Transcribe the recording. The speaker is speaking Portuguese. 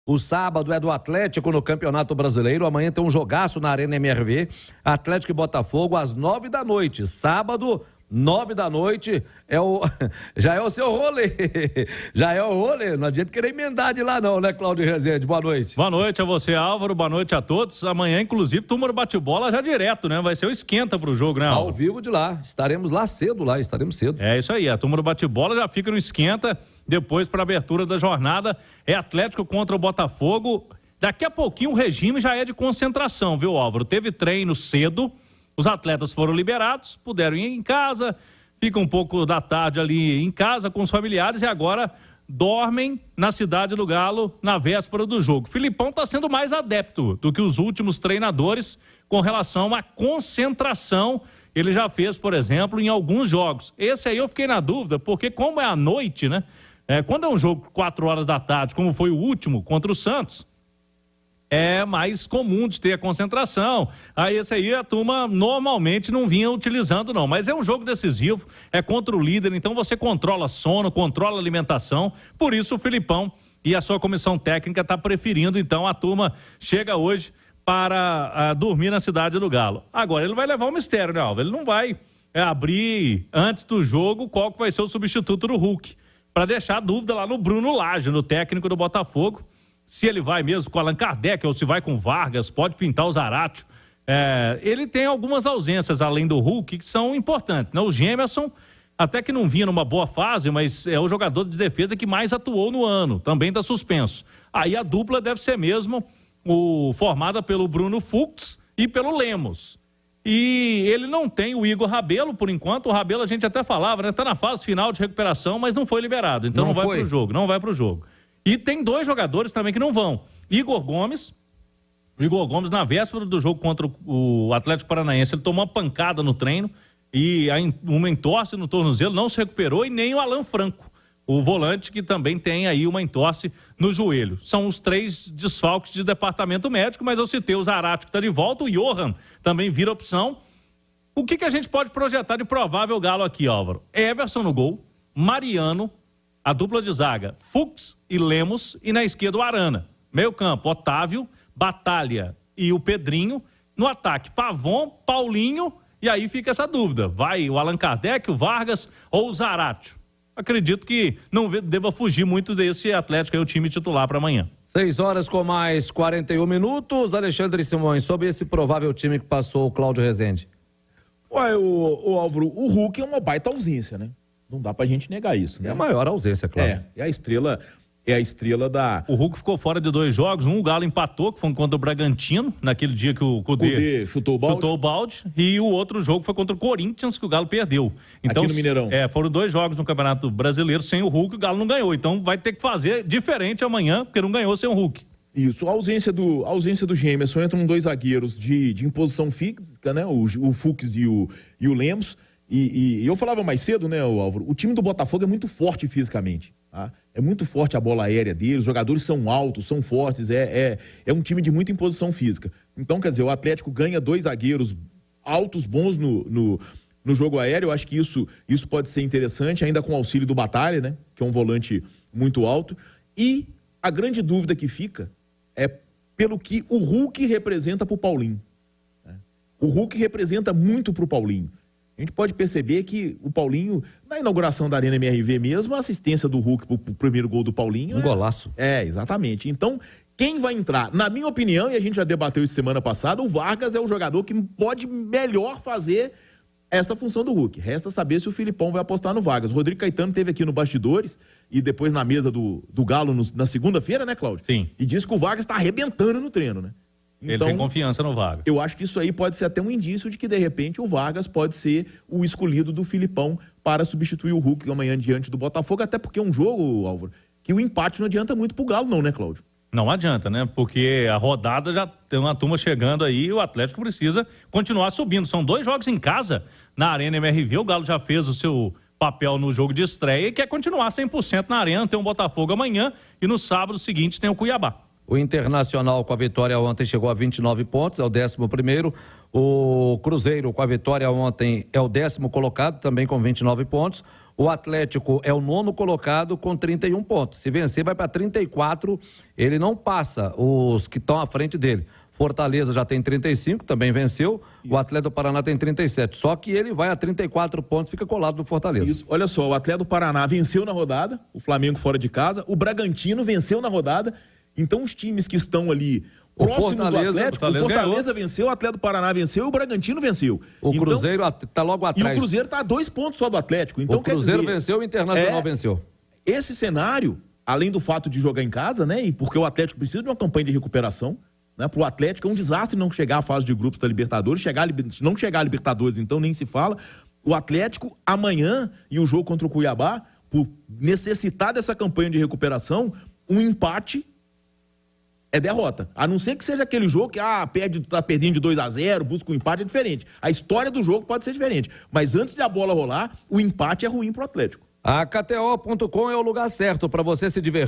O sábado é do Atlético no Campeonato Brasileiro. Amanhã tem um jogaço na Arena MRV. Atlético e Botafogo às 9h. Sábado, 9h, já é o seu rolê. Já é o rolê. Não adianta querer emendar de lá não, né, Cláudio Rezende? Boa noite. Boa noite a você, Álvaro. Boa noite a todos. Amanhã, inclusive, turma do bate-bola já direto, né? Vai ser o esquenta pro jogo, né, Álvaro? Ao vivo de lá. Estaremos lá cedo, estaremos cedo. É isso aí. A turma do bate-bola já fica no esquenta. Depois, para a abertura da jornada, é Atlético contra o Botafogo. Daqui a pouquinho o regime já é de concentração, viu, Álvaro? Teve treino cedo. Os atletas foram liberados, puderam ir em casa, ficam um pouco da tarde ali em casa com os familiares e agora dormem na Cidade do Galo na véspera do jogo. Filipão está sendo mais adepto do que os últimos treinadores com relação à concentração. Ele já fez, por exemplo, em alguns jogos. Esse aí eu fiquei na dúvida, porque como é à noite, né? Quando é um jogo 4 horas da tarde, como foi o último contra o Santos, é mais comum de ter a concentração. Aí esse aí a turma normalmente não vinha utilizando não, mas é um jogo decisivo, é contra o líder, então você controla sono, controla alimentação, por isso o Filipão e a sua comissão técnica está preferindo, então a turma chega hoje para dormir na Cidade do Galo. Agora ele vai levar um mistério, né, Alva? Ele não vai abrir antes do jogo qual que vai ser o substituto do Hulk, para deixar a dúvida lá no Bruno Lage, no técnico do Botafogo, se ele vai mesmo com Allan Kardec ou se vai com Vargas, pode pintar o Zaratio. Ele tem algumas ausências além do Hulk que são importantes, né? O Gemerson até que não vinha numa boa fase, mas é o jogador de defesa que mais atuou no ano, também está suspenso. Aí a dupla deve ser mesmo formada pelo Bruno Fux e pelo Lemos. E ele não tem o Igor Rabelo, por enquanto. O Rabelo a gente até falava, né? Está na fase final de recuperação, mas não foi liberado, então não vai para o jogo, não vai para o jogo. E tem 2 jogadores também que não vão. Igor Gomes, na véspera do jogo contra o Atlético Paranaense, ele tomou uma pancada no treino e uma entorse no tornozelo, não se recuperou, e nem o Alan Franco, o volante, que também tem aí uma entorse no joelho. São os 3 desfalques de departamento médico, mas eu citei o Zaratio, que está de volta, o Johan também vira opção. O que a gente pode projetar de provável Galo aqui, Álvaro? Everson no gol, Mariano, a dupla de zaga, Fux e Lemos, e na esquerda o Arana. Meio campo, Otávio, Batalha e o Pedrinho. No ataque, Pavon, Paulinho, e aí fica essa dúvida. Vai o Allan Kardec, o Vargas ou o Zaratio? Acredito que não deva fugir muito desse Atlético aí, o time titular para amanhã. 6h com mais 41 minutos. Alexandre Simões, sobre esse provável time que passou o Cláudio Rezende. Ué, o Álvaro, o Hulk é uma baita ausência, né? Não dá pra gente negar isso, né? É a maior ausência, claro. É a estrela da... O Hulk ficou fora de 2 jogos, o Galo empatou, que foi contra o Bragantino, naquele dia que o Cudê chutou o balde, e o outro jogo foi contra o Corinthians, que o Galo perdeu. Então, aqui no Mineirão. Foram 2 jogos no Campeonato Brasileiro sem o Hulk, o Galo não ganhou. Então vai ter que fazer diferente amanhã, porque não ganhou sem o Hulk. Isso, a ausência do Gemerson, entram 2 zagueiros de imposição física, né? O Fux e o Lemos. E eu falava mais cedo, né, Álvaro? O time do Botafogo é muito forte fisicamente, tá? É muito forte a bola aérea deles, os jogadores são altos, são fortes, é um time de muita imposição física. Então, quer dizer, o Atlético ganha 2 zagueiros altos, bons no jogo aéreo. Eu acho que isso pode ser interessante, ainda com o auxílio do Batalha, né? Que é um volante muito alto. E a grande dúvida que fica é pelo que o Hulk representa para o Paulinho, né? O Hulk representa muito para o Paulinho. A gente pode perceber que o Paulinho, na inauguração da Arena MRV mesmo, a assistência do Hulk pro primeiro gol do Paulinho... Um golaço. Exatamente. Então, quem vai entrar? Na minha opinião, e a gente já debateu isso semana passada, o Vargas é o jogador que pode melhor fazer essa função do Hulk. Resta saber se o Filipão vai apostar no Vargas. O Rodrigo Caetano esteve aqui no Bastidores e depois na mesa do Galo na segunda-feira, né, Cláudio? Sim. E disse que o Vargas está arrebentando no treino, né? Então, ele tem confiança no Vargas. Eu acho que isso aí pode ser até um indício de que, de repente, o Vargas pode ser o escolhido do Filipão para substituir o Hulk amanhã diante do Botafogo, até porque é um jogo, Álvaro, que o empate não adianta muito pro Galo não, né, Cláudio? Não adianta, né? Porque a rodada já tem uma turma chegando aí e o Atlético precisa continuar subindo. São 2 jogos em casa na Arena MRV. O Galo já fez o seu papel no jogo de estreia e quer continuar 100% na Arena. Tem um Botafogo amanhã e no sábado seguinte tem o Cuiabá. O Internacional com a vitória ontem chegou a 29 pontos, é o 11º. O Cruzeiro com a vitória ontem é o 10º colocado, também com 29 pontos. O Atlético é o 9º colocado com 31 pontos. Se vencer, vai para 34. Ele não passa os que estão à frente dele. Fortaleza já tem 35, também venceu. O Atlético do Paraná tem 37. Só que ele vai a 34 pontos, fica colado no Fortaleza. Isso. Olha só, o Atlético do Paraná venceu na rodada, o Flamengo fora de casa, o Bragantino venceu na rodada. Então os times que estão ali próximo do Atlético, o Fortaleza venceu, o Atlético do Paraná venceu e o Bragantino venceu. O Cruzeiro está logo atrás. E o Cruzeiro está a 2 pontos só do Atlético. Então, o Cruzeiro venceu, o Internacional venceu. Esse cenário, além do fato de jogar em casa, né? E porque o Atlético precisa de uma campanha de recuperação, né? Para o Atlético é um desastre não chegar à fase de grupos da Libertadores, não chegar à Libertadores, então nem se fala. O Atlético, amanhã, e o jogo contra o Cuiabá, por necessitar dessa campanha de recuperação, um empate é derrota. A não ser que seja aquele jogo que tá perdendo de 2-0, busca um empate, é diferente. A história do jogo pode ser diferente. Mas antes de a bola rolar, o empate é ruim pro Atlético. A KTO.com é o lugar certo para você se divertir.